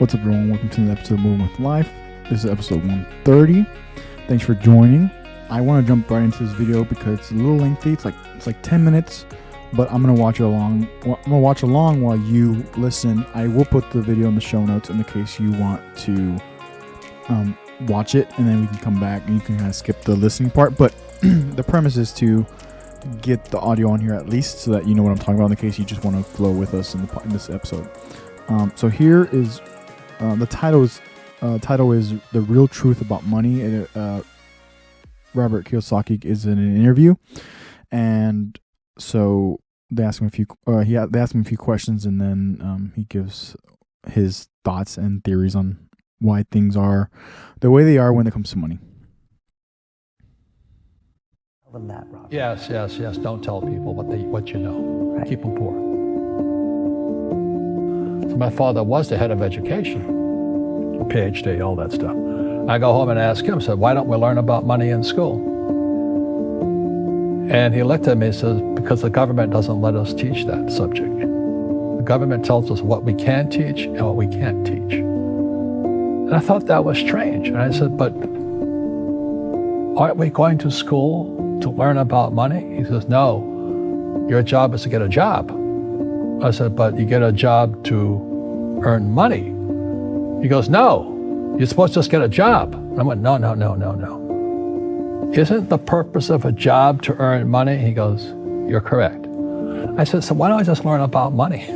What's up, everyone? Welcome to another episode of Moving with Life. This is episode 130. Thanks for joining. I want to jump right into this video because it's a little lengthy. It's like 10 minutes, but I'm gonna watch along. I'm gonna watch along while you listen. I will put the video in the show notes in the case you want to watch it, and then we can come back and you can kind of skip the listening part. But the premise is to get the audio on here at least so that you know what I'm talking about in the case you just want to flow with us in this episode. So here is the title is The Real Truth About Money. Robert Kiyosaki is in an interview, and so they ask him a few questions, and then he gives his thoughts and theories on why things are the way they are when it comes to money. Tell them that, Robert. Yes. Don't tell people what you know. Right. Keep them poor. So my father was the head of education, PhD, all that stuff. I go home and ask him, said, why don't we learn about money in school? And he looked at me and says, because the government doesn't let us teach that subject. The government tells us what we can teach and what we can't teach. And I thought that was strange. And I said, but aren't we going to school to learn about money? He says, no, your job is to get a job. I said, but you get a job to earn money. He goes, no, you're supposed to just get a job. And I went, no. Isn't the purpose of a job to earn money? He goes, you're correct. I said, so why don't I just learn about money?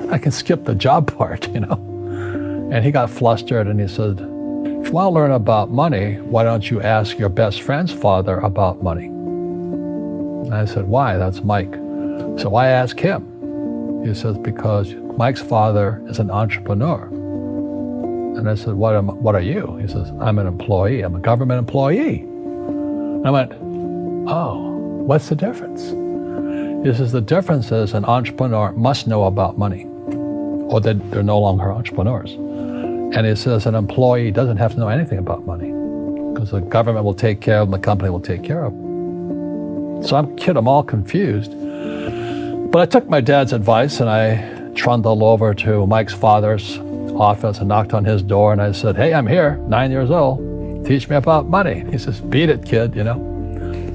I can skip the job part, And he got flustered and he said, if you want to learn about money, why don't you ask your best friend's father about money? And I said, why? That's Mike. So I asked him. He says, because Mike's father is an entrepreneur. And I said, what are you? He says, I'm an employee. I'm a government employee. And I went, oh, what's the difference? He says, the difference is an entrepreneur must know about money, or they're no longer entrepreneurs. And he says an employee doesn't have to know anything about money because the government will take care of them, the company will take care of them. So I'm all confused. But I took my dad's advice and I trundled over to Mike's father's office and knocked on his door and I said, hey, I'm here, 9 years old. Teach me about money. He says, beat it, kid,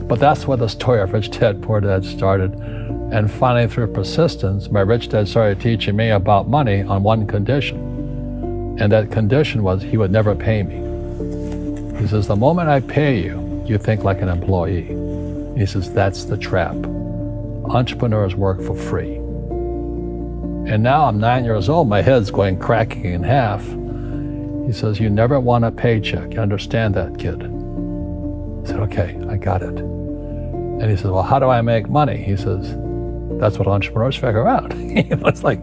But that's where the story of Rich Dad, Poor Dad started. And finally, through persistence, my rich dad started teaching me about money on one condition. And that condition was he would never pay me. He says, the moment I pay you, you think like an employee. He says, that's the trap. Entrepreneurs work for free. And now I'm 9 years old, my head's cracking in half. He says, you never want a paycheck. You understand that, kid? I said, okay, I got it. And he says, well, how do I make money? He says, that's what entrepreneurs figure out. It's like,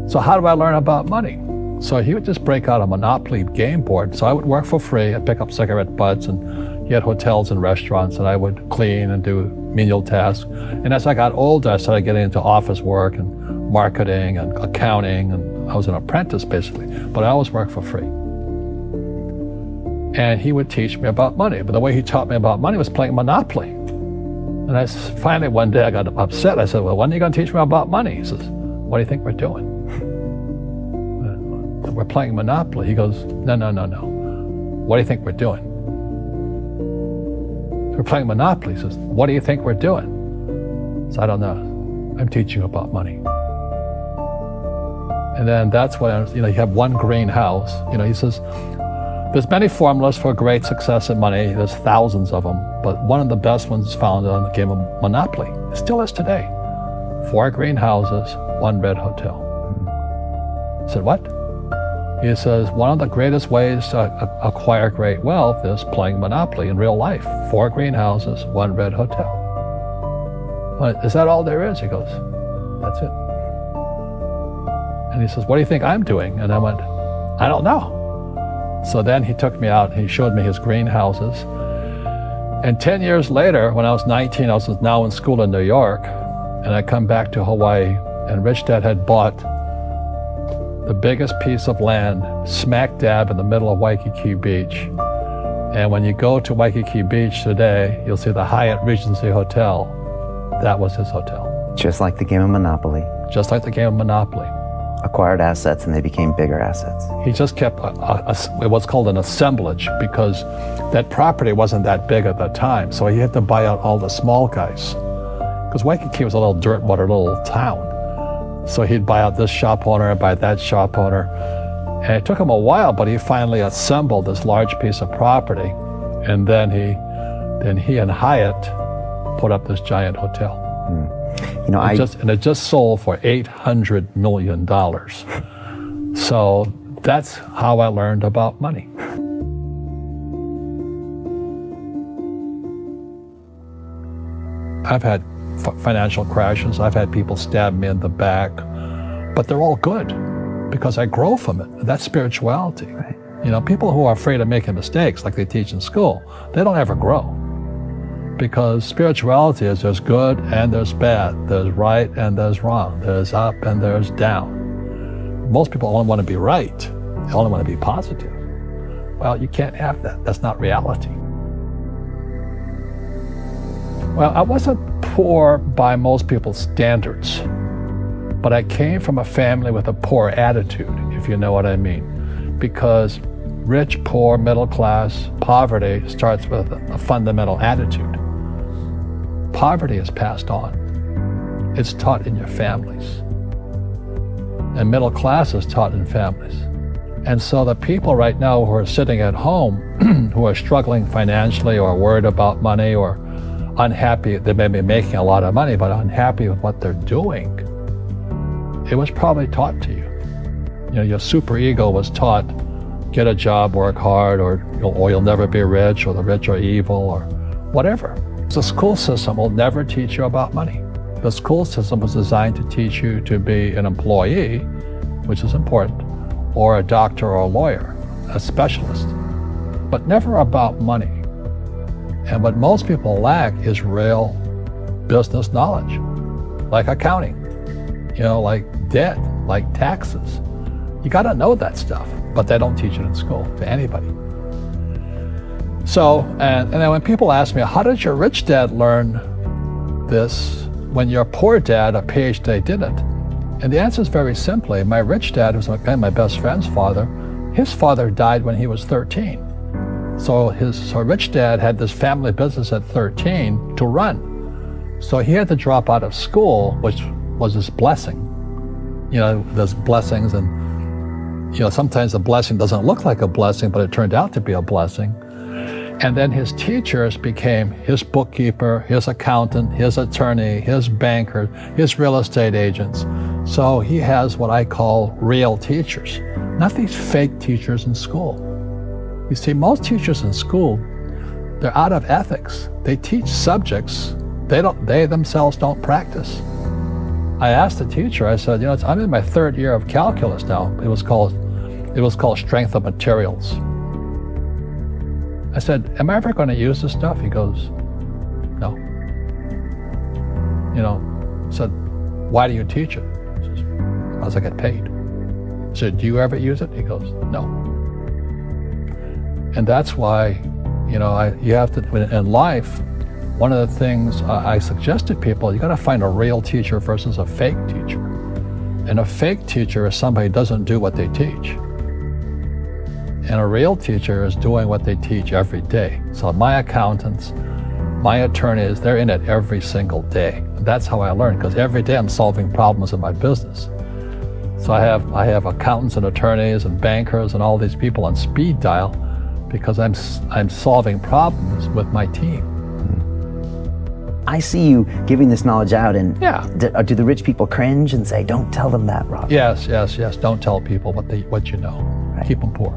so how do I learn about money? So he would just break out a Monopoly game board. So I would work for free. I'd pick up cigarette butts, and he had hotels and restaurants, and I would clean and do menial tasks. And as I got older, I started getting into office work and marketing and accounting, and I was an apprentice basically, but I always worked for free. And he would teach me about money, but the way he taught me about money was playing Monopoly. And finally one day I got upset. I said, well, when are you going to teach me about money? He says, what do you think we're doing? We're playing Monopoly. He goes, no. What do you think we're doing? We're playing Monopoly. He says, what do you think we're doing? So I don't know. I'm teaching you about money. And then that's when, you have one greenhouse. He says, there's many formulas for great success in money. There's thousands of them. But one of the best ones is found on the game of Monopoly. It still is today. 4 greenhouses, 1 red hotel. I said, what? He says, one of the greatest ways to acquire great wealth is playing Monopoly in real life. 4 greenhouses, 1 red hotel. Is that all there is? He goes, that's it. And he says, what do you think I'm doing? And I went, I don't know. So then he took me out and he showed me his greenhouses. And 10 years later, when I was 19, I was now in school in New York, and I come back to Hawaii, and Rich Dad had bought the biggest piece of land smack dab in the middle of Waikiki Beach. And when you go to Waikiki Beach today, you'll see the Hyatt Regency Hotel. That was his hotel. Just like the game of Monopoly. Just like the game of Monopoly. acquired assets and they became bigger assets. He just kept what's called an assemblage, because that property wasn't that big at the time. So he had to buy out all the small guys. Because Waikiki was a little dirt water little town. So he'd buy out this shop owner and buy that shop owner. And it took him a while, but he finally assembled this large piece of property. And then he and Hyatt put up this giant hotel. You know, It just sold for $800 million. So that's how I learned about money. I've had financial crashes. I've had people stab me in the back, but they're all good because I grow from it. That's spirituality. Right. You know, people who are afraid of making mistakes, like they teach in school, they don't ever grow. Because spirituality is there's good and there's bad, there's right and there's wrong, there's up and there's down. Most people only want to be right, they only want to be positive. Well, you can't have that. That's not reality. Well, I wasn't poor by most people's standards, but I came from a family with a poor attitude, if you know what I mean. Because rich, poor, middle class, poverty starts with a fundamental attitude. Poverty is passed on. It's taught in your families. And middle class is taught in families. And so the people right now who are sitting at home, who are struggling financially or worried about money or unhappy, they may be making a lot of money, but unhappy with what they're doing, it was probably taught to you. You know, your super ego was taught, get a job, work hard, or you'll never be rich, or the rich are evil, or whatever. The school system will never teach you about money. The school system was designed to teach you to be an employee, which is important, or a doctor or a lawyer, a specialist, but never about money. And what most people lack is real business knowledge, like accounting, like debt, like taxes. You got to know that stuff, but they don't teach it in school to anybody. So, and then when people ask me, how did your rich dad learn this when your poor dad, a PhD, didn't? And the answer is very simply, my rich dad, who's my best friend's father, his father died when he was 13. So his rich dad had this family business at 13 to run. So he had to drop out of school, which was his blessing. There's blessings, and sometimes a blessing doesn't look like a blessing, but it turned out to be a blessing. And then his teachers became his bookkeeper, his accountant, his attorney, his banker, his real estate agents. So he has what I call real teachers, not these fake teachers in school. You see, most teachers in school, they're out of ethics. They teach subjects they themselves don't practice. I asked the teacher, I said, I'm in my third year of calculus now. It was called strength of materials. I said, am I ever going to use this stuff? He goes, no. I said, why do you teach it? He says, because I get paid. I said, do you ever use it? He goes, no. And that's why, you have to, in life, one of the things I suggest to people, you got to find a real teacher versus a fake teacher. And a fake teacher is somebody who doesn't do what they teach. And a real teacher is doing what they teach every day. So my accountants, my attorneys, they're in it every single day. And that's how I learn, because every day I'm solving problems in my business. So I have accountants and attorneys and bankers and all these people on speed dial because I'm solving problems with my team. I see you giving this knowledge out, and yeah. Do the rich people cringe and say, don't tell them that, Rob? Yes. Don't tell people what you know. Right. Keep them poor.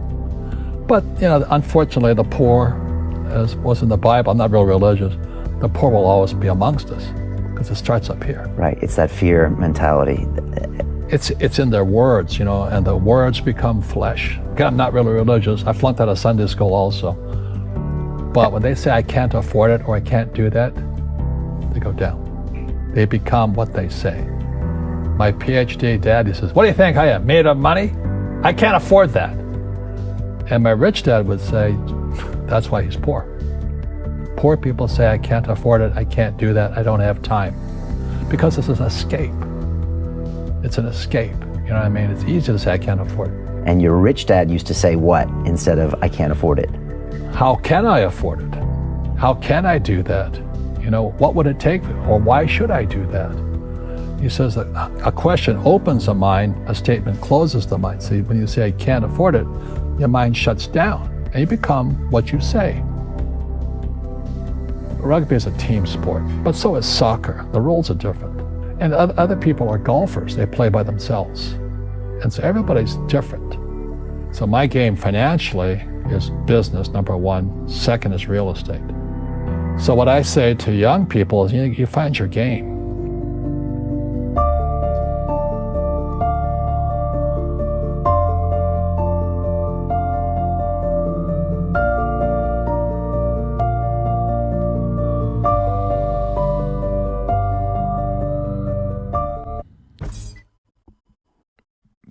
But, unfortunately, the poor, as was in the Bible, I'm not real religious, the poor will always be amongst us because it starts up here. Right, it's that fear mentality. It's in their words, and the words become flesh. Again, I'm not really religious. I flunked out of Sunday school also. But when they say I can't afford it or I can't do that, they go down. They become what they say. My PhD dad, he says, what do you think I am, made of money? I can't afford that. And my rich dad would say, that's why he's poor. Poor people say, I can't afford it, I can't do that, I don't have time. Because it's an escape. It's an escape. You know what I mean? It's easy to say I can't afford it. And your rich dad used to say what instead of I can't afford it? How can I afford it? How can I do that? You know, what would it take? Or why should I do that? He says that a question opens the mind, a statement closes the mind. See, when you say I can't afford it, your mind shuts down and you become what you say. Rugby is a team sport, but so is soccer. The rules are different. And other people are golfers. They play by themselves. And so everybody's different. So my game financially is business, number one. Second is real estate. So what I say to young people is, you find your game.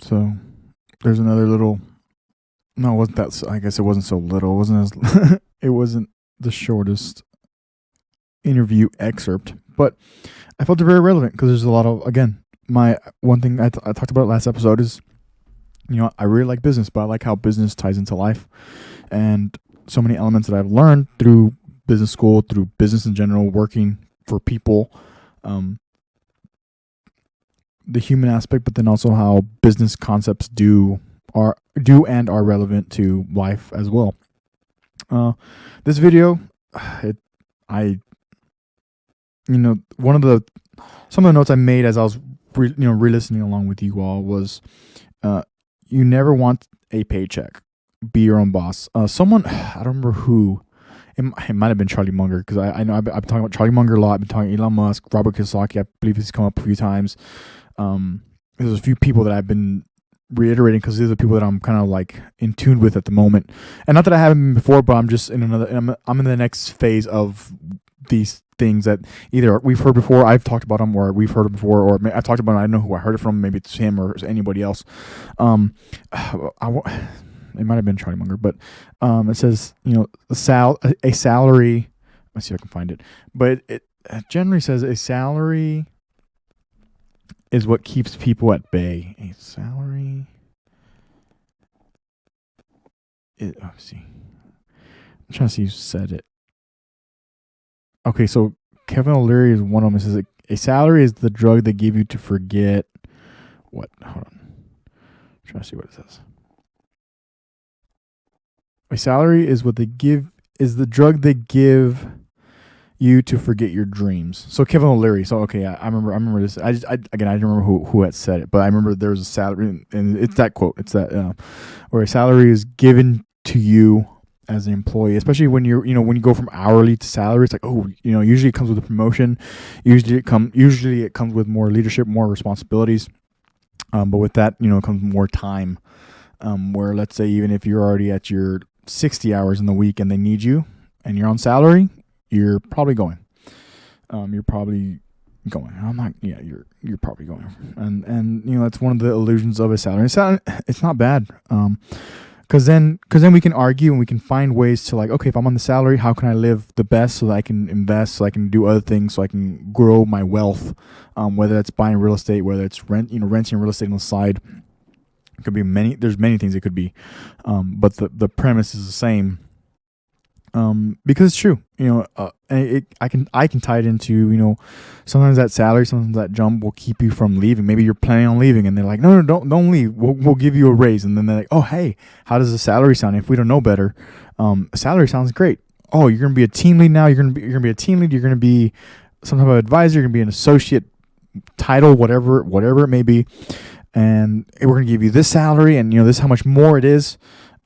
So there's another little. No, it wasn't that. I guess it wasn't so little. It wasn't as. It wasn't the shortest interview excerpt, but I felt it very relevant because there's a lot of, again, my one thing I talked about last episode is, I really like business, but I like how business ties into life, and so many elements that I've learned through business school, through business in general, working for people, the human aspect, but then also how business concepts do and are relevant to life as well. This video, one of some of the notes I made as I was re-listening along with you all was, you never want a paycheck. Be your own boss. Someone, I don't remember who. It might have been Charlie Munger, because I know I've been talking about Charlie Munger a lot. I've been talking Elon Musk, Robert Kiyosaki. I believe he's come up a few times. There's a few people that I've been reiterating because these are the people that I'm kind of like in tune with at the moment. And not that I haven't been before, but I'm just in I'm in the next phase of these things that either we've heard before, I've talked about them, or we've heard it before, or I've talked about it, I don't know who I heard it from. Maybe it's him or anybody else. It might have been Charlie Munger, but it says, a salary. Let's see if I can find it. But it generally says a salary is what keeps people at bay. A salary. Let's see. I'm trying to see who said it. Okay, so Kevin O'Leary is one of them. It says a salary is the drug they give you to forget what. Hold on. I'm trying to see what it says. A salary is what they give, is the drug they give you to forget your dreams. So Kevin O'Leary. So okay, I remember this. I don't remember who had said it, but I remember there was a salary, and it's that quote. It's that where a salary is given to you as an employee, especially when when you go from hourly to salary. It's like, usually it comes with a promotion. Usually it comes with more leadership, more responsibilities. But with that, comes more time. Where let's say even if you're already at your 60 hours in the week and they need you and you're on salary, you're probably going. You're probably going. You're probably going. And that's one of the illusions of a salary. It's not bad. Because then we can argue and we can find ways to, like, okay, if I'm on the salary, how can I live the best so that I can invest, so I can do other things, so I can grow my wealth, whether that's buying real estate, whether it's renting real estate on the side. It could be there's many things it could be. But the premise is the same. Because it's true, I can tie it into, sometimes that salary, sometimes that jump will keep you from leaving. Maybe you're planning on leaving and they're like, no, don't leave. We'll give you a raise. And then they're like, oh, hey, how does the salary sound? If we don't know better, a salary sounds great. Oh, you're going to be a team lead now. You're going to be a team lead. You're going to be some type of advisor. You're going to be an associate title, whatever it may be. And we're going to give you this salary, and this is how much more it is.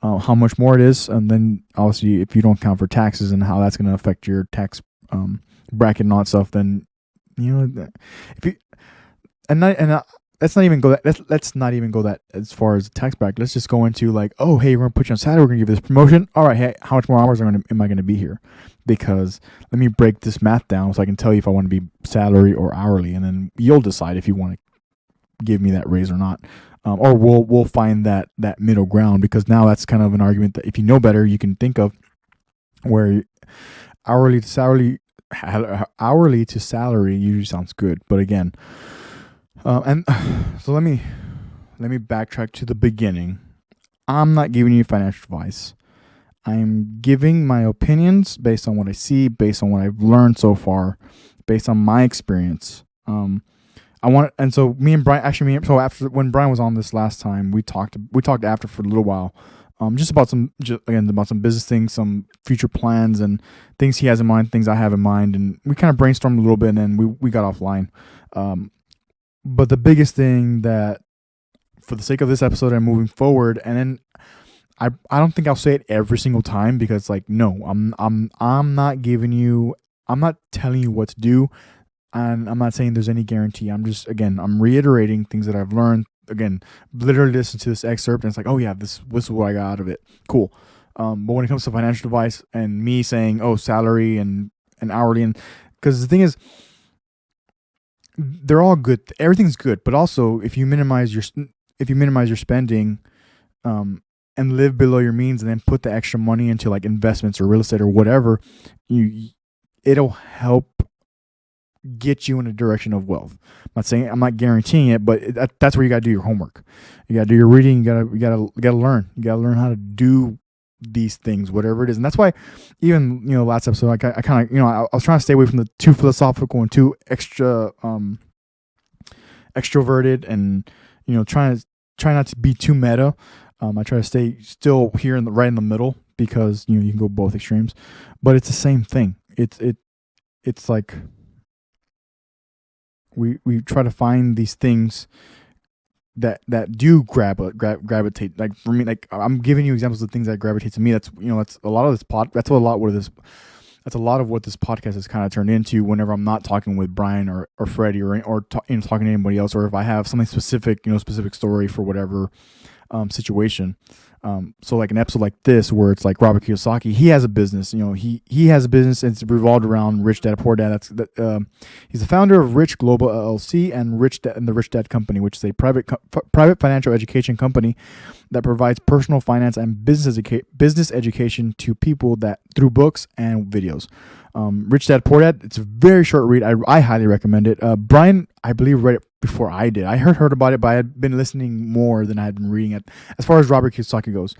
And then obviously if you don't count for taxes and how that's going to affect your tax bracket and all that stuff, then if you let's not even go that as far as the tax bracket. Let's just go into like, oh, hey, we're going to put you on salary, we're going to give you this promotion. All right, hey, how much more hours am I going to be here? Because let me break this math down so I can tell you if I want to be salary or hourly, and then you'll decide if you want to give me that raise or not. Or we'll find that middle ground, because now that's kind of an argument that if you know better, you can think of, where hourly to salary usually sounds good. But again, and so let me let me backtrack to the beginning. I'm not giving you financial advice. I'm giving my opinions based on what I see, based on what I've learned so far, based on my experience. And so me and Brian, so after when Brian was on this last time, we talked after for a little while, just about some business things, some future plans, and things he has in mind, things I have in mind, and we kind of brainstormed a little bit, and then we got offline. But the biggest thing that, for the sake of this episode and moving forward, and then I don't think I'll say it every single time, because like, no, I'm not telling you what to do, and I'm not saying there's any guarantee. I'm reiterating things that I've learned. Again, literally listen to this excerpt and it's like, oh yeah, this is what I got out of it. Cool. But when it comes to financial advice and me saying, oh, salary and hourly, and because the thing is, they're all good. Everything's good, but also if you minimize your spending, and live below your means, and then put the extra money into like investments or real estate or whatever, it'll help get you in a direction of wealth. I'm not guaranteeing it, but that's where you gotta do your homework. You gotta do your reading. You gotta learn. You gotta learn how to do these things, whatever it is. And that's why, even last episode, I kind of I was trying to stay away from the too philosophical and too extroverted, and try not to be too meta. I try to stay still here right in the middle, because you can go both extremes, but it's the same thing. It's like we try to find these things that do gravitate. Like for me, like I'm giving you examples of things that gravitate to me. That's a lot of what this podcast has kind of turned into. Whenever I'm not talking with Brian or Freddie or talking to anybody else, or if I have something specific, specific story for whatever situation. So like an episode like this, where it's like Robert Kiyosaki, he has a business. He has a business, and it's revolved around Rich Dad Poor Dad. He's the founder of Rich Global LLC and the Rich Dad Company, which is a private financial education company that provides personal finance and business education to people through books and videos. Rich Dad Poor Dad, it's a very short read. I highly recommend it. Brian, I believe, read it before I did. I heard about it, but I had been listening more than I had been reading it. As far as Robert Kiyosaki goes,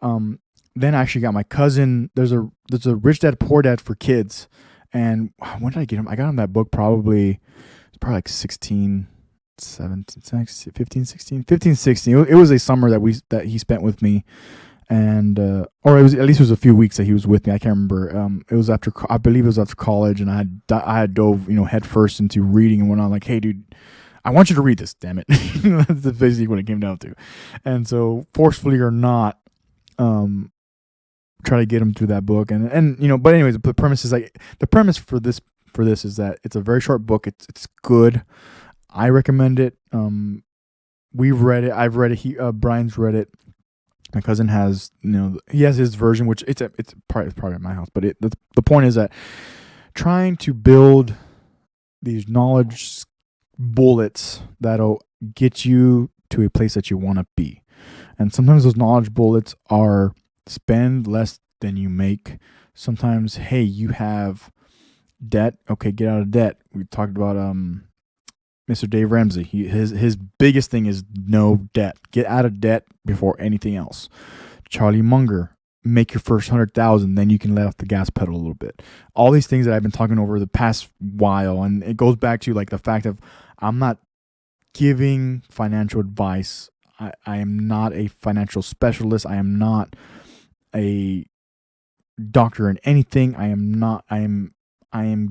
then I actually got my cousin. There's a Rich Dad Poor Dad for kids, and when did I get him? I got him that book probably like 16, 17, 15, 16. It was a summer that he spent with me. And or it was a few weeks that he was with me. I can't remember. I believe it was after college, and I had dove head first into reading and went on like, hey dude, I want you to read this, damn it. That's basically what it came down to. And so, forcefully or not, try to get him through that book. And but anyways, the premise for this is that it's a very short book. It's good. I recommend it. We've read it. I've read it. Brian's read it. My cousin has, he has his version, which it's probably at my house. But the point is that trying to build these knowledge bullets that'll get you to a place that you want to be. And sometimes those knowledge bullets are spend less than you make. Sometimes, hey, you have debt. Okay, get out of debt. We talked about Mr. Dave Ramsey. His biggest thing is no debt. Get out of debt before anything else. Charlie Munger, make your first 100,000, then you can let off the gas pedal a little bit. All these things that I've been talking over the past while, and it goes back to like the fact of I'm not giving financial advice. I am not a financial specialist. I am not a doctor in anything. I am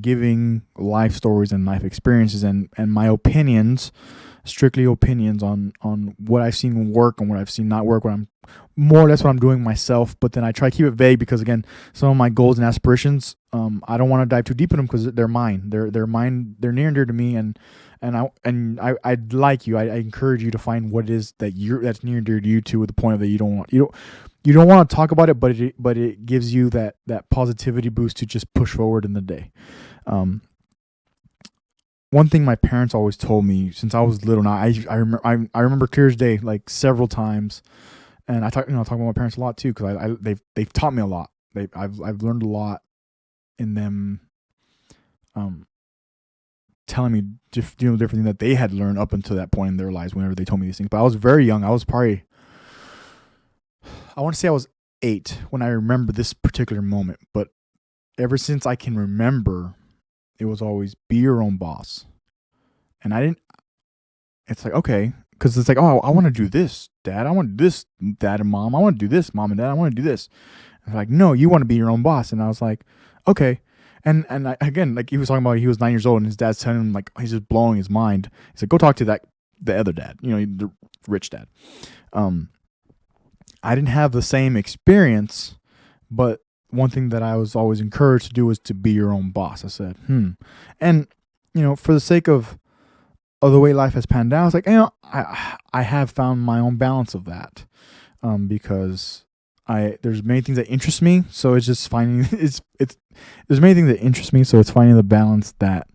giving life stories and life experiences and my opinions, strictly opinions on what I've seen work and what I've seen not work, what I'm more or less what I'm doing myself. But then I try to keep it vague, because again, some of my goals and aspirations, I don't want to dive too deep in them, because they're mine. They're mine. They're near and dear to me, and I'd like you. I encourage you to find what it is that's near and dear to you too, with the point of that you don't want to talk about it, but it gives you that positivity boost to just push forward in the day. One thing my parents always told me since I was little. Now I remember clear as day, like several times, and I talk about my parents a lot too, because they've taught me a lot. I've learned a lot in them. telling me different things that they had learned up until that point in their lives whenever they told me these things. But I was very young. I was probably, I want to say I was 8 when I remember this particular moment. But ever since I can remember, it was always be your own boss. And I didn't, it's like, okay, because it's like, oh, I want to do this, Dad. I want to do this, Dad and Mom. I want to do this, Mom and Dad. I want to do this. And they're like, no, you want to be your own boss. And I was like, okay. And again, like he was talking about, he was 9 years old and his dad's telling him, like, he's just blowing his mind. He's like, go talk to the other dad, the rich dad. I didn't have the same experience, but one thing that I was always encouraged to do was to be your own boss. I said, And, for the sake of the way life has panned out, it's like, I have found my own balance of that, because there's many things that interest me. So it's just finding, there's many things that interest me. So it's finding the balance that,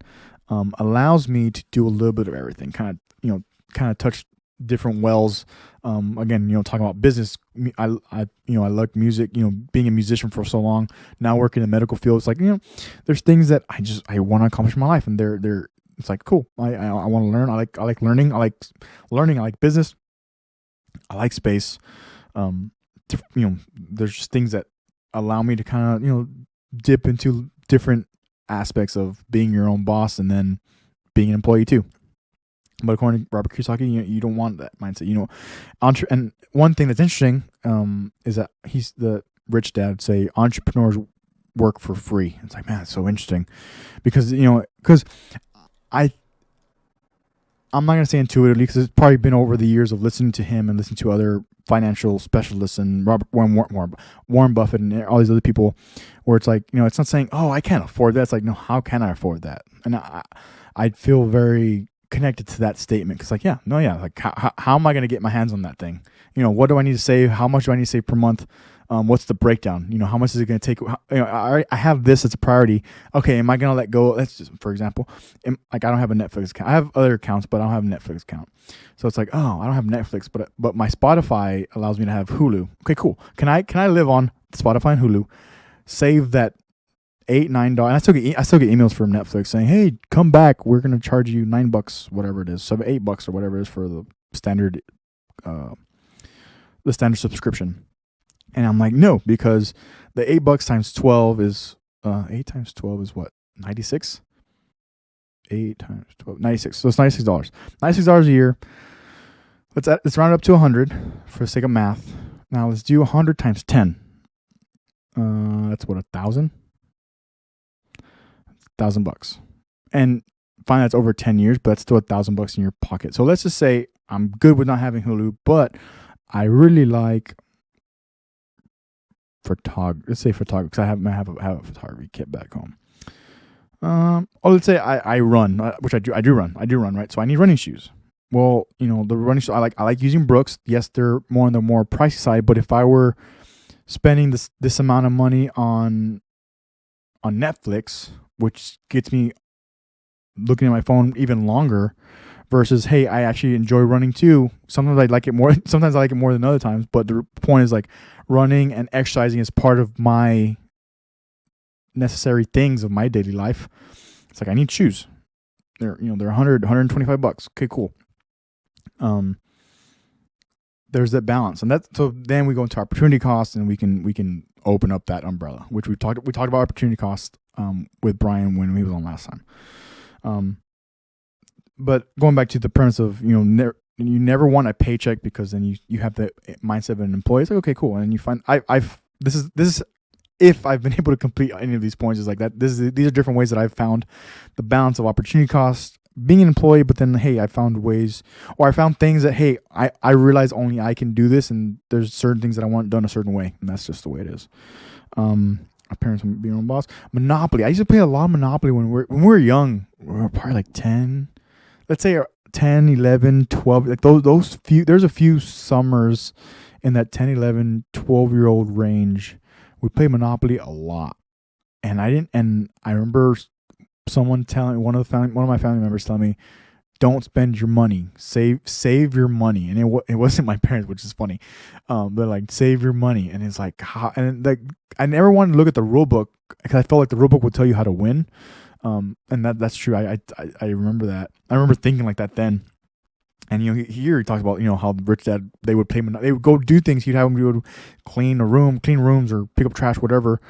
allows me to do a little bit of everything, kind of touch different wells. Again, talking about business, I like music, being a musician for so long, now working in the medical field. It's like, there's things that I want to accomplish in my life, and it's like, cool. I want to learn. I like learning. I like learning. I like business. I like space. There's just things that allow me to kind of, dip into different aspects of being your own boss and then being an employee too. But according to Robert Kiyosaki, you don't want that mindset. And one thing that's interesting is that he's the rich dad say entrepreneurs work for free. It's like, man, it's so interesting because I'm not going to say intuitively because it's probably been over the years of listening to him and listening to other financial specialists and Warren Buffett and all these other people, where it's like, it's not saying, oh, I can't afford that. It's like, no, how can I afford that? And I feel very connected to that statement because like, like how am I going to get my hands on that thing? What do I need to save? How much do I need to save per month? What's the breakdown? How much is it going to take? I have this as a priority. Okay, am I going to let go? Let's just, for example, I don't have a Netflix account. I have other accounts, but I don't have a Netflix account. So it's like, oh, I don't have Netflix, but my Spotify allows me to have Hulu. Okay, cool. Can I live on Spotify and Hulu? Save that $8-9. I still get emails from Netflix saying, hey, come back. We're going to charge you $9, whatever it is, $8 or whatever it is for the standard subscription. And I'm like, no, because the $8 times 12 is 8 times 12 is what? 96? 8 times 12, 96. So it's $96. $96 a year. Let's round it up to 100 for the sake of math. Now let's do 100 times 10. That's what, 1,000? $1,000. And fine, that's over 10 years, but that's still $1,000 in your pocket. So let's just say I'm good with not having Hulu, but I really like photography. Let's say photography, because I have a photography kit back home. Let's say I run, which I do run, right? So I need running shoes. Well, the running shoes, I like using Brooks. Yes, they're more on the more pricey side, but if I were spending this amount of money on Netflix, which gets me looking at my phone even longer, versus, hey, I actually enjoy running too. Sometimes I like it more. Sometimes I like it more than other times. But the point is, like, running and exercising is part of my necessary things of my daily life. It's like I need shoes. They're $125. Okay, cool. There's that balance, and so then we go into opportunity cost, and we can open up that umbrella, which we talked about opportunity cost with Brian when he was on last time. But going back to the premise of you never want a paycheck, because then you have the mindset of an employee. It's like, okay, cool, and then you find this is if I've been able to complete any of these points, is like that. These are different ways that I've found the balance of opportunity cost, being an employee, but then, hey, I found ways, or I found things that, hey, I realize only I can do this, and there's certain things that I want done a certain way, and that's just the way it is. Parents being your own boss. Monopoly. I used to play a lot of Monopoly when we were young. We were probably like 10. Let's say 10, 11, 12. Like those few. There's a few summers in that 10, 11, 12-year-old range. We played Monopoly a lot, and I remember someone telling one of my family members telling me, don't spend your money, save your money. And it wasn't my parents, which is funny. They're like, save your money. And it's like, how? And like, I never wanted to look at the rule book because I felt like the rule book would tell you how to win. And that's true. I remember that. I remember thinking like that then. And here he talks about how the rich dad, they would they would go do things. He'd have them do clean rooms, or pick up trash, whatever.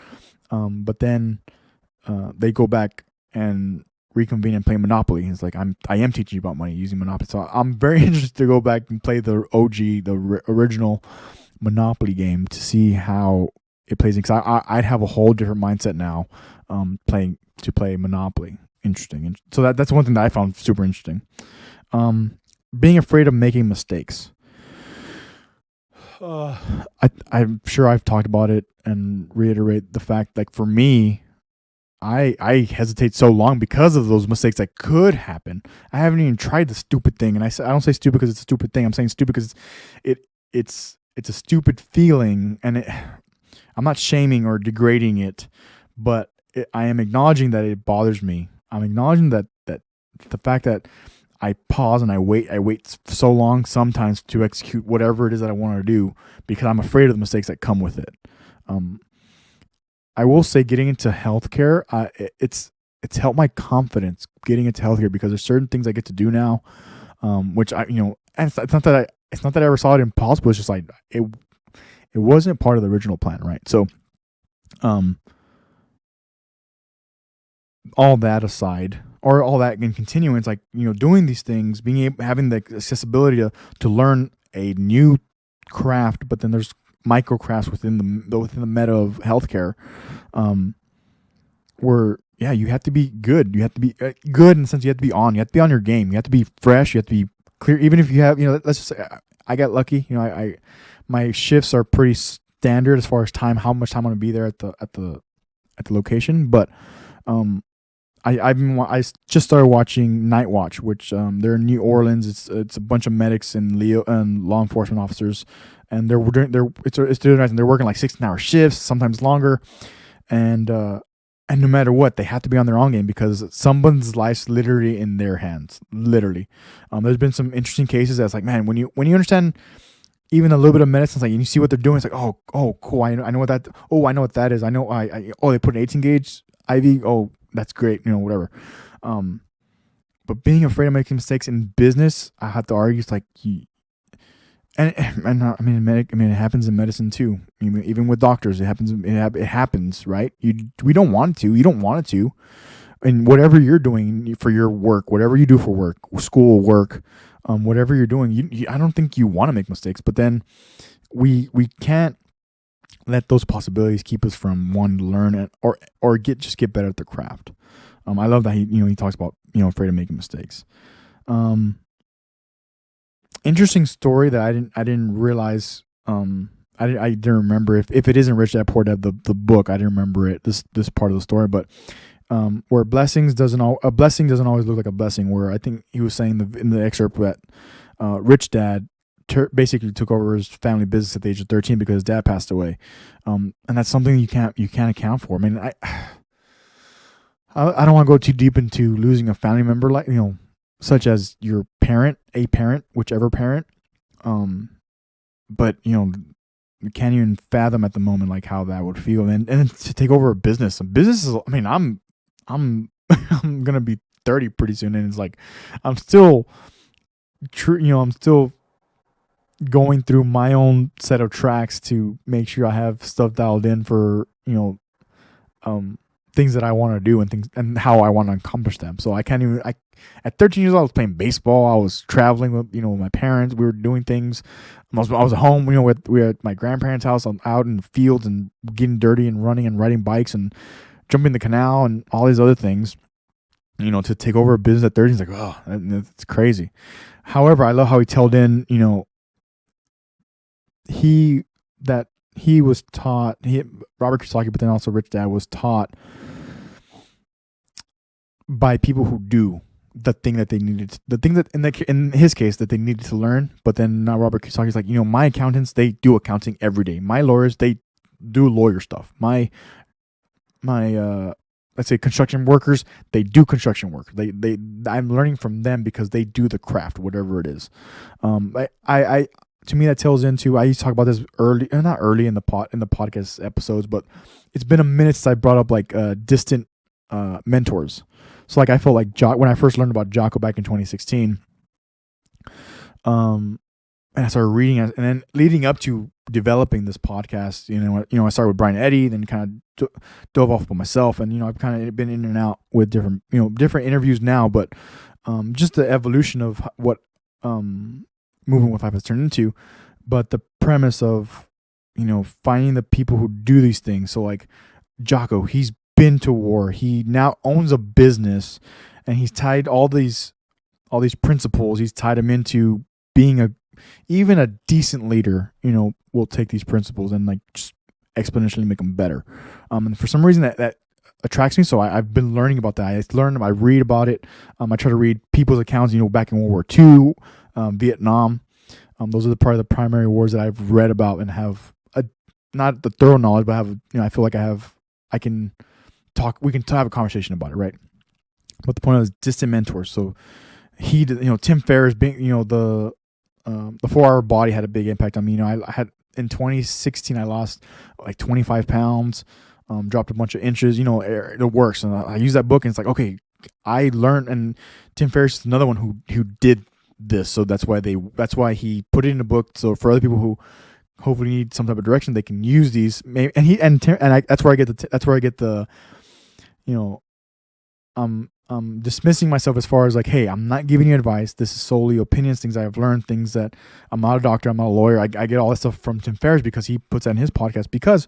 But then they go back and reconvene and play Monopoly. It's like I am teaching you about money using Monopoly. So I'm very interested to go back and play the original Monopoly game to see how it plays. Because I'd have a whole different mindset now, play Monopoly. Interesting. So that's one thing that I found super interesting. Being afraid of making mistakes. I'm sure I've talked about it and reiterate the fact, like, for me, I hesitate so long because of those mistakes that could happen. I haven't even tried the stupid thing, and I don't say stupid because it's a stupid thing. I'm saying stupid because it's a stupid feeling, and I'm not shaming or degrading it, but I am acknowledging that it bothers me. I'm acknowledging that the fact that I pause and I wait so long sometimes to execute whatever it is that I want to do because I'm afraid of the mistakes that come with it. I will say getting into healthcare, it's helped my confidence getting into healthcare because there's certain things I get to do now, which and it's not that I ever saw it impossible. It's just like it wasn't part of the original plan, right? So, all that aside, or all that in continuance, like, doing these things, having the accessibility to learn a new craft, but then there's micro crafts within the meta of healthcare, where you have to be good. You have to be good in the sense you have to be on. You have to be on your game. You have to be fresh. You have to be clear. Even if you have, let's just say I got lucky. My shifts are pretty standard as far as time, how much time I'm going to be there at the location, but I just started watching Night Watch, which they're in New Orleans. It's a bunch of medics and law enforcement officers, and they're working like 16-hour shifts, sometimes longer, and no matter what, they have to be on their own game because someone's life's literally in their hands. Literally, there's been some interesting cases that's like, man, when you understand even a little bit of medicine, it's like, and you see what they're doing, it's like, oh cool, I know what that. Oh, I know what that is. I know they put an 18 gauge IV. Oh, that's great, whatever. But being afraid of making mistakes in business, I have to argue, it's like, it happens in medicine too. Even with doctors, it happens. It happens, right? We don't want to. You don't want it to. And whatever you're doing for your work, whatever you do for work, school, work, whatever you're doing, I don't think you want to make mistakes. But then we can't let those possibilities keep us from wanting to learn or get better at the craft. I love that he talks about afraid of making mistakes. Interesting story that I didn't realize. I didn't remember if it isn't Rich Dad Poor Dad, the book. I didn't remember it, this part of the story, but where a blessing doesn't always look like a blessing. Where I think he was saying in the excerpt that Rich Dad basically took over his family business at the age of 13 because his dad passed away, and that's something you can't account for. I mean, I don't want to go too deep into losing a family member, like such as your parent, whichever parent, but can't even fathom at the moment like how that would feel, and to take over a business. Is, I mean, I'm I'm gonna be 30 pretty soon, and it's like I'm still I'm still going through my own set of tracks to make sure I have stuff dialed in for things that I want to do and things and how I want to accomplish them. So I can't even. At 13 years old, I was playing baseball. I was traveling with with my parents. We were doing things. I was at home. We were at my grandparents' house. I'm out in the fields and getting dirty and running and riding bikes and jumping the canal and all these other things. To take over a business at 30 is like, oh, it's crazy. However, I love how he told in. He was taught. Robert Kiyosaki, but then also Rich Dad was taught by people who do the thing that they needed, the thing that in his case that they needed to learn. But then now Robert Kiyosaki's like, my accountants, they do accounting every day. My lawyers, they do lawyer stuff. My let's say construction workers, they do construction work. I'm learning from them because they do the craft, whatever it is. I to me that tells into, I used to talk about this not early in the podcast episodes, but it's been a minute since I brought up like distant mentors. So like I felt like when I first learned about Jocko back in 2016, and I started reading it, and then leading up to developing this podcast, I started with Brian Eddy, then kind of dove off by myself, and I've kind of been in and out with different interviews now, but just the evolution of what Moving with Life has turned into, but the premise of finding the people who do these things. So like Jocko, he's been to war, he now owns a business, and he's tied all these principles, he's tied them into being even a decent leader, will take these principles and like just exponentially make them better. And for some reason that attracts me. So I've been learning about that. I read about it. I try to read people's accounts, back in World War II, Vietnam. Those are probably the primary wars that I've read about and have not the thorough knowledge, but I feel like we can have a conversation about it. Right. But the point is distant mentors. So Tim Ferriss being, the 4-Hour Body had a big impact on me. I had in 2016, I lost like 25 pounds, dropped a bunch of inches, it works. And I use that book and it's like, okay, I learned, and Tim Ferriss is another one who did this. So that's why he put it in a book. So for other people who hopefully need some type of direction, they can use these. That's where I get the, dismissing myself as far as like, hey, I'm not giving you advice. This is solely opinions, things I've learned, things that I'm not a doctor, I'm not a lawyer. I get all that stuff from Tim Ferriss because he puts that in his podcast, because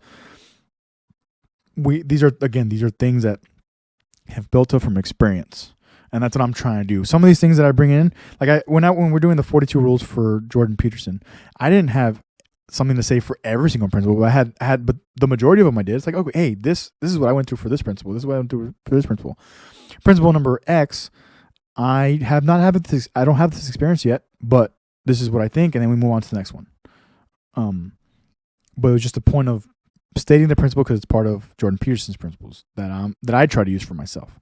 these are things that have built up from experience. And that's what I'm trying to do. Some of these things that I bring in, like when we're doing the 42 rules for Jordan Peterson, I didn't have something to say for every single principle, but I had, but the majority of them I did. It's like, okay, hey, this is what I went through for this principle. This is what I went through for this principle. Principle number X, I don't have this experience yet, but this is what I think, and then we move on to the next one. But it was just a point of stating the principle because it's part of Jordan Peterson's principles that I try to use for myself.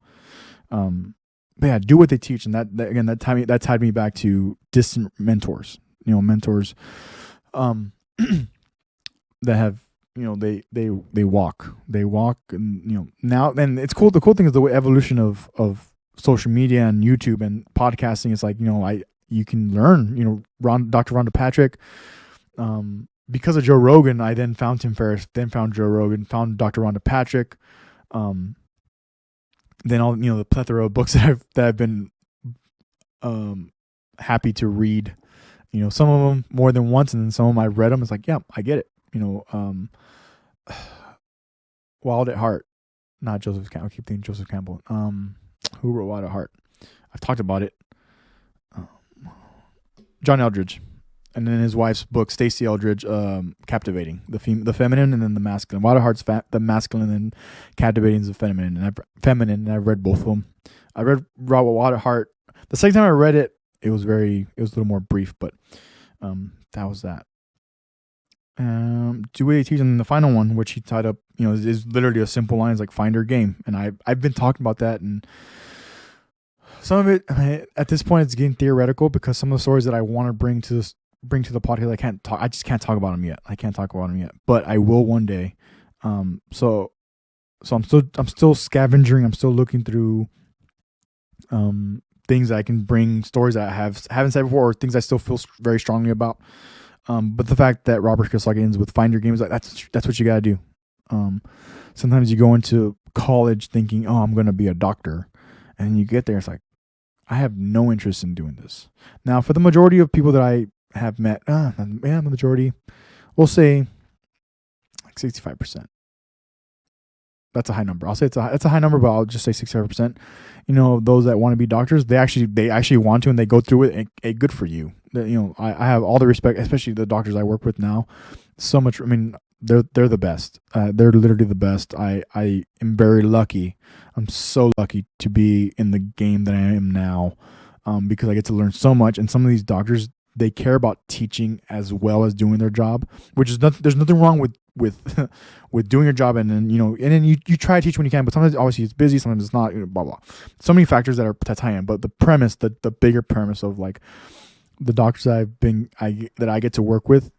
But yeah, do what they teach, and that tied me back to distant mentors. Mentors that have they walk, and now, and it's cool. The cool thing is the evolution of social media and YouTube and podcasting. It's like you can learn. Dr. Rhonda Patrick. Because of Joe Rogan, I then found Tim Ferriss, then found Joe Rogan, found Dr. Rhonda Patrick. Then all the plethora of books that I've been happy to read. Some of them more than once, and then some of them I read them. It's like, yeah, I get it. Wild at Heart, not Joseph Campbell. I keep thinking Joseph Campbell. Who wrote Wild at Heart? I've talked about it. John Eldridge, and then his wife's book, Stacey Eldridge, Captivating, the feminine and then the masculine. Wild at Heart's the masculine, and Captivating is the feminine. And I've read both of them. I read Wild at Heart. The second time I read it, it was a little more brief, but that was that. Do what they teach, and the final one, which he tied up, is literally a simple line. It's like find your game, and I've been talking about that, and some of it at this point it's getting theoretical because some of the stories that I want to bring to the podcast, I just can't talk about them yet. But I will one day. So I'm still scavenging. I'm still looking through things that I can bring, stories that I haven't said before, or things I still feel very strongly about. But the fact that Robert Kiyosaki ends with find your game is like, that's what you got to do. Sometimes you go into college thinking, oh, I'm going to be a doctor. And then you get there, it's like, I have no interest in doing this. Now, for the majority of people that I have met, the majority, we'll say like 65%. That's a high number. I'll say it's a high number, but I'll just say 65%. Those that want to be doctors, they actually want to, and they go through it. And good for you. I have all the respect, especially the doctors I work with now. So much. I mean, they're the best. They're literally the best. I am very lucky. I'm so lucky to be in the game that I am now, because I get to learn so much. And some of these doctors, they care about teaching as well as doing their job, which is there's nothing wrong with doing your job, and then you try to teach when you can, but sometimes obviously it's busy, sometimes it's not, blah blah. So many factors that's high end, but the premise, the bigger premise of like the doctors that I get to work with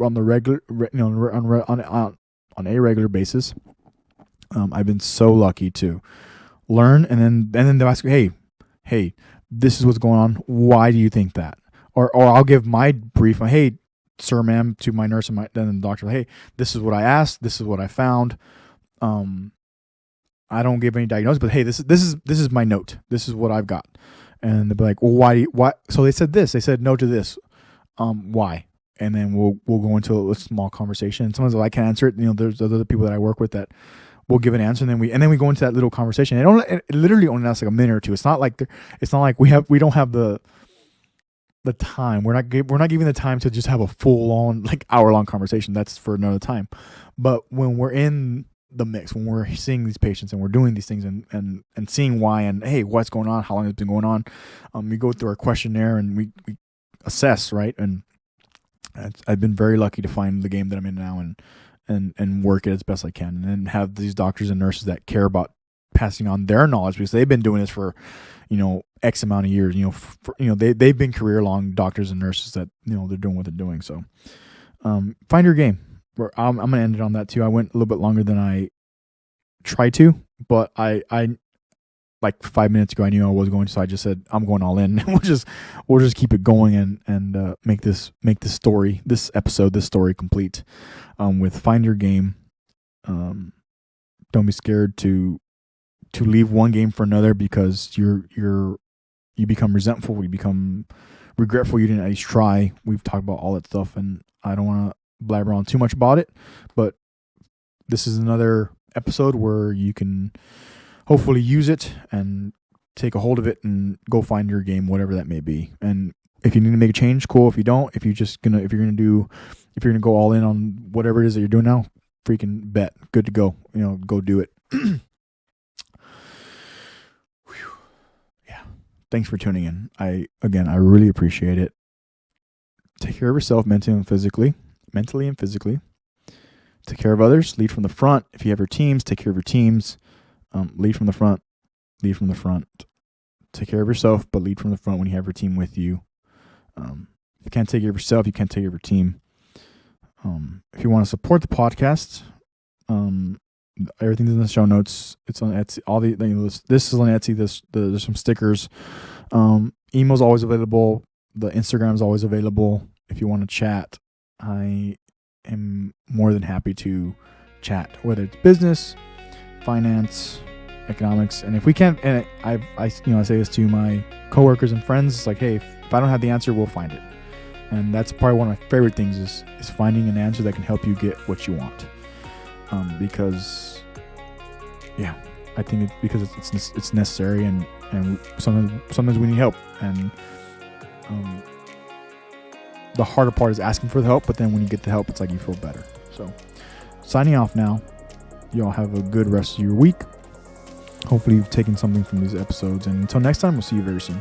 on the regular, on a regular basis, I've been so lucky to learn, and then they'll ask you, hey, this is what's going on. Why do you think that? Or I'll give my brief. Hey, sir, ma'am, to my nurse and then the doctor. Hey, this is what I asked. This is what I found. I don't give any diagnosis, but hey, this is my note. This is what I've got. And they'll be like, well, why? So they said this. They said no to this. Why? And then we'll go into a small conversation. And sometimes if I can't answer it, there's other people that I work with that will give an answer, and then we go into that little conversation. It literally only lasts like a minute or two. It's not like we don't have the time. We're not giving the time to just have a full on like hour-long conversation. That's for another time. But when we're in the mix, when we're seeing these patients and we're doing these things and seeing why, and hey, what's going on, how long it's been going on, we go through our questionnaire and we assess, right? And I've been very lucky to find the game that I'm in now and work it as best I can, and have these doctors and nurses that care about passing on their knowledge, because they've been doing this for X amount of years. They've been career-long doctors and nurses that they're doing what they're doing. So find your game. I'm gonna end it on that too. I went a little bit longer than I tried to, but I like 5 minutes ago I knew I was going to, so I just said I'm going all in. we'll just keep it going and make this story complete with find your game. Don't be scared to leave one game for another, because you become resentful, you become regretful you didn't at least try. We've talked about all that stuff, and I don't want to blabber on too much about it, but this is another episode where you can hopefully use it and take a hold of it and go find your game, whatever that may be. And if you need to make a change, cool. If you don't, if you're gonna go all in on whatever it is that you're doing now, freaking bet, good to go. Go do it. Yeah. Thanks for tuning in. I really appreciate it. Take care of yourself mentally and physically. Take care of others. Lead from the front. If you have your teams, take care of your teams. Lead from the front. Take care of yourself, but lead from the front when you have your team with you. If you can't take care of yourself, you can't take care of your team. If you want to support the podcast, everything's in the show notes. It's on Etsy. This is on Etsy. There's some stickers. Email's always available. The Instagram's always available. If you want to chat, I am more than happy to chat, whether it's business, finance, economics. And if we can't, and I say this to my coworkers and friends, it's like, hey, if I don't have the answer, we'll find it. And that's probably one of my favorite things is finding an answer that can help you get what you want. Because I think it's necessary, and sometimes we need help, and the harder part is asking for the help, but then when you get the help, it's like you feel better. So signing off now. Y'all have a good rest of your week. Hopefully you've taken something from these episodes, and until next time, we'll see you very soon.